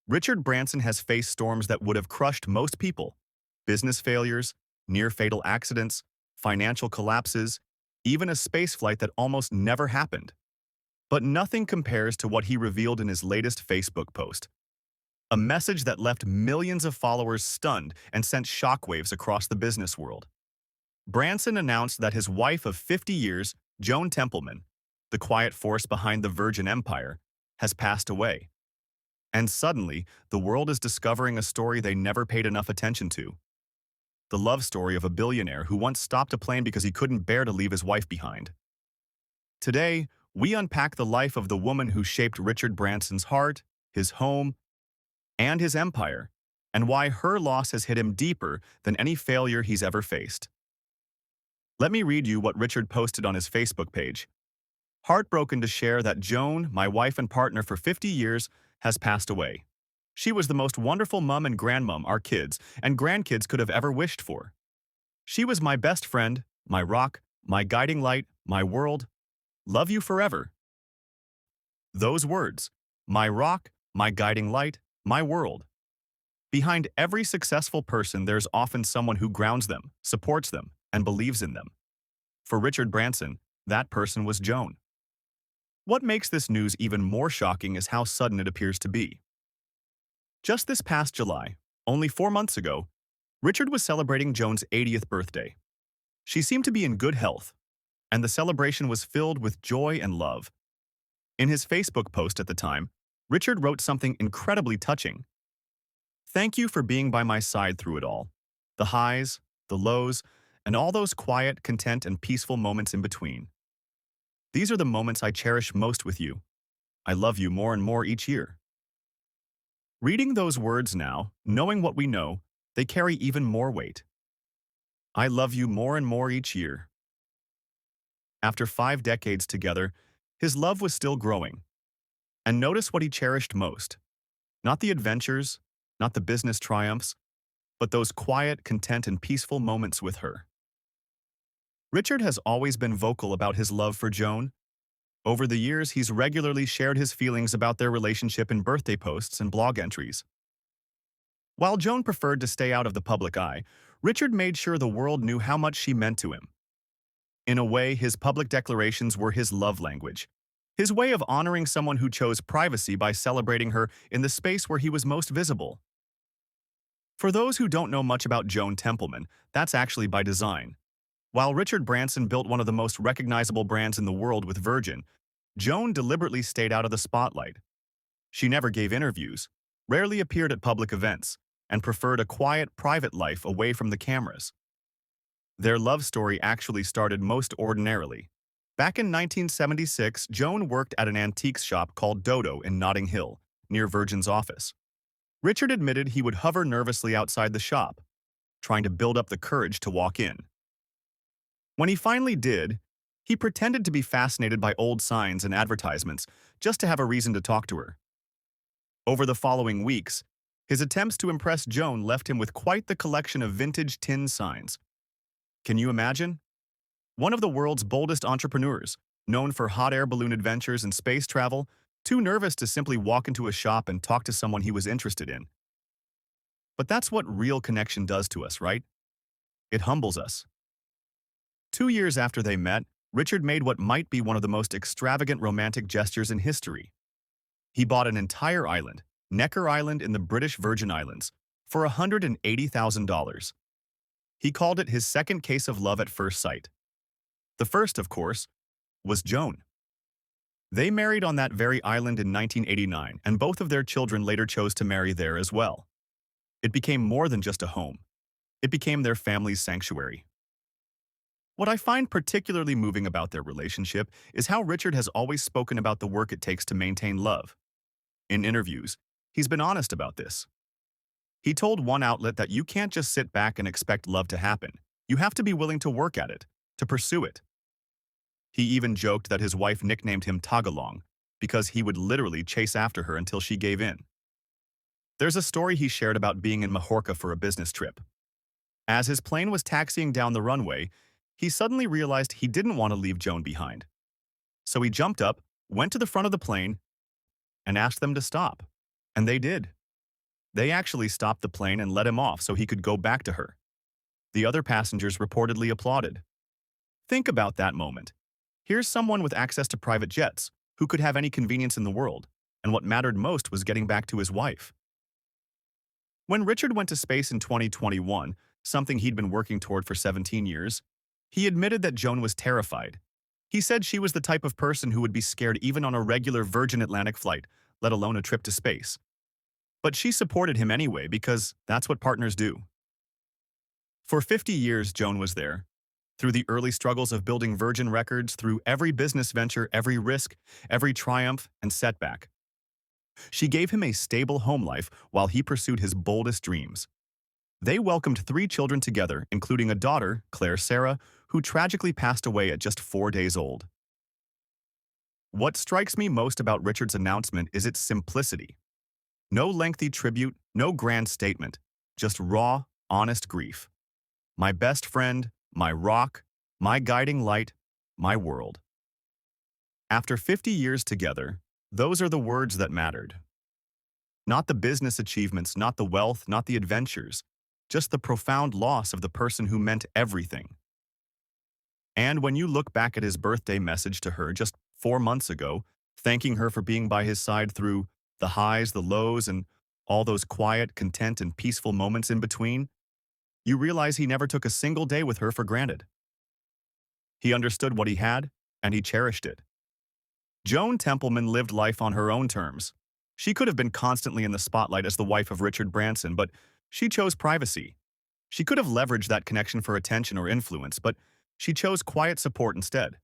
Richard Branson has faced storms that would have crushed most people: business failures, near-fatal accidents, financial collapses, even a spaceflight that almost never happened. But nothing compares to what he revealed in his latest Facebook post, a message that left millions of followers stunned and sent shockwaves across the business world. Branson announced that his wife of 50 years, Joan Templeman, the quiet force behind the Virgin Empire, has passed away. And suddenly, the world is discovering a story they never paid enough attention to: the love story of a billionaire who once stopped a plane because he couldn't bear to leave his wife behind. Today, we unpack the life of the woman who shaped Richard Branson's heart, his home, and his empire, and why her loss has hit him deeper than any failure he's ever faced. Let me read you what Richard posted on his Facebook page. Heartbroken to share that Joan, my wife and partner for 50 years, has passed away. She was the most wonderful mum and grandmum our kids and grandkids could have ever wished for. She was my best friend, my rock, my guiding light, my world. Love you forever. Those words, my rock, my guiding light, my world. Behind every successful person, there's often someone who grounds them, supports them, and believes in them. For Richard Branson, that person was Joan. What makes this news even more shocking is how sudden it appears to be. Just this past July, only 4 months ago, Richard was celebrating Joan's 80th birthday. She seemed to be in good health, and the celebration was filled with joy and love. In his Facebook post at the time, Richard wrote something incredibly touching. "Thank you for being by my side through it all. The highs, the lows, and all those quiet, content, and peaceful moments in between. These are the moments I cherish most with you. I love you more and more each year." Reading those words now, knowing what we know, they carry even more weight. I love you more and more each year. After 5 decades together, his love was still growing. And notice what he cherished most. Not the adventures, not the business triumphs, but those quiet, content, and peaceful moments with her. Richard has always been vocal about his love for Joan. Over the years, he's regularly shared his feelings about their relationship in birthday posts and blog entries. While Joan preferred to stay out of the public eye, Richard made sure the world knew how much she meant to him. In a way, his public declarations were his love language, his way of honoring someone who chose privacy by celebrating her in the space where he was most visible. For those who don't know much about Joan Templeman, that's actually by design. While Richard Branson built one of the most recognizable brands in the world with Virgin, Joan deliberately stayed out of the spotlight. She never gave interviews, rarely appeared at public events, and preferred a quiet, private life away from the cameras. Their love story actually started most ordinarily. Back in 1976, Joan worked at an antiques shop called Dodo in Notting Hill, near Virgin's office. Richard admitted he would hover nervously outside the shop, trying to build up the courage to walk in. When he finally did, he pretended to be fascinated by old signs and advertisements just to have a reason to talk to her. Over the following weeks, his attempts to impress Joan left him with quite the collection of vintage tin signs. Can you imagine? One of the world's boldest entrepreneurs, known for hot air balloon adventures and space travel, too nervous to simply walk into a shop and talk to someone he was interested in. But that's what real connection does to us, right? It humbles us. 2 years after they met, Richard made what might be one of the most extravagant romantic gestures in history. He bought an entire island, Necker Island in the British Virgin Islands, for $180,000. He called it his second case of love at first sight. The first, of course, was Joan. They married on that very island in 1989, and both of their children later chose to marry there as well. It became more than just a home. It became their family's sanctuary. What I find particularly moving about their relationship is how Richard has always spoken about the work it takes to maintain love. In interviews, he's been honest about this. He told one outlet that you can't just sit back and expect love to happen. You have to be willing to work at it, to pursue it. He even joked that his wife nicknamed him Tagalong because he would literally chase after her until she gave in. There's a story he shared about being in Majorca for a business trip. As his plane was taxiing down the runway, he suddenly realized he didn't want to leave Joan behind. So he jumped up, went to the front of the plane, and asked them to stop. And they did. They actually stopped the plane and let him off so he could go back to her. The other passengers reportedly applauded. Think about that moment. Here's someone with access to private jets, who could have any convenience in the world, and what mattered most was getting back to his wife. When Richard went to space in 2021, something he'd been working toward for 17 years, he admitted that Joan was terrified. He said she was the type of person who would be scared even on a regular Virgin Atlantic flight, let alone a trip to space. But she supported him anyway because that's what partners do. For 50 years, Joan was there. Through the early struggles of building Virgin Records, through every business venture, every risk, every triumph and setback. She gave him a stable home life while he pursued his boldest dreams. They welcomed 3 children together, including a daughter, Claire Sarah, who tragically passed away at just 4 days old. What strikes me most about Richard's announcement is its simplicity. No lengthy tribute, no grand statement, just raw, honest grief. My best friend, my rock, my guiding light, my world. After 50 years together, those are the words that mattered. Not the business achievements, not the wealth, not the adventures, just the profound loss of the person who meant everything. And when you look back at his birthday message to her just 4 months ago, thanking her for being by his side through the highs, the lows, and all those quiet, content, and peaceful moments in between, you realize he never took a single day with her for granted. He understood what he had, and he cherished it. Joan Templeman lived life on her own terms. She could have been constantly in the spotlight as the wife of Richard Branson, but she chose privacy. She could have leveraged that connection for attention or influence, but she chose quiet support instead.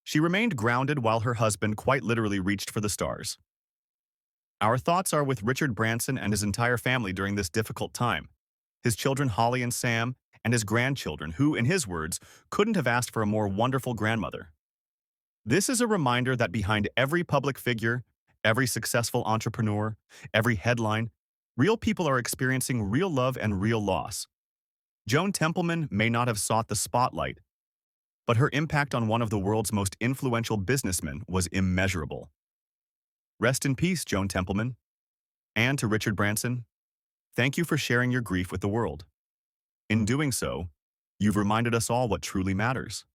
She remained grounded while her husband quite literally reached for the stars. Our thoughts are with Richard Branson and his entire family during this difficult time. His children Holly and Sam, and his grandchildren, who, in his words, couldn't have asked for a more wonderful grandmother. This is a reminder that behind every public figure, every successful entrepreneur, every headline, real people are experiencing real love and real loss. Joan Templeman may not have sought the spotlight, but her impact on one of the world's most influential businessmen was immeasurable. Rest in peace, Joan Templeman. And to Richard Branson, thank you for sharing your grief with the world. In doing so, you've reminded us all what truly matters.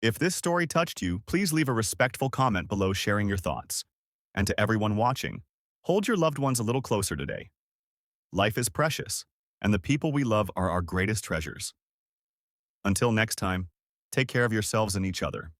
If this story touched you, please leave a respectful comment below sharing your thoughts. And to everyone watching, hold your loved ones a little closer today. Life is precious, and the people we love are our greatest treasures. Until next time, take care of yourselves and each other.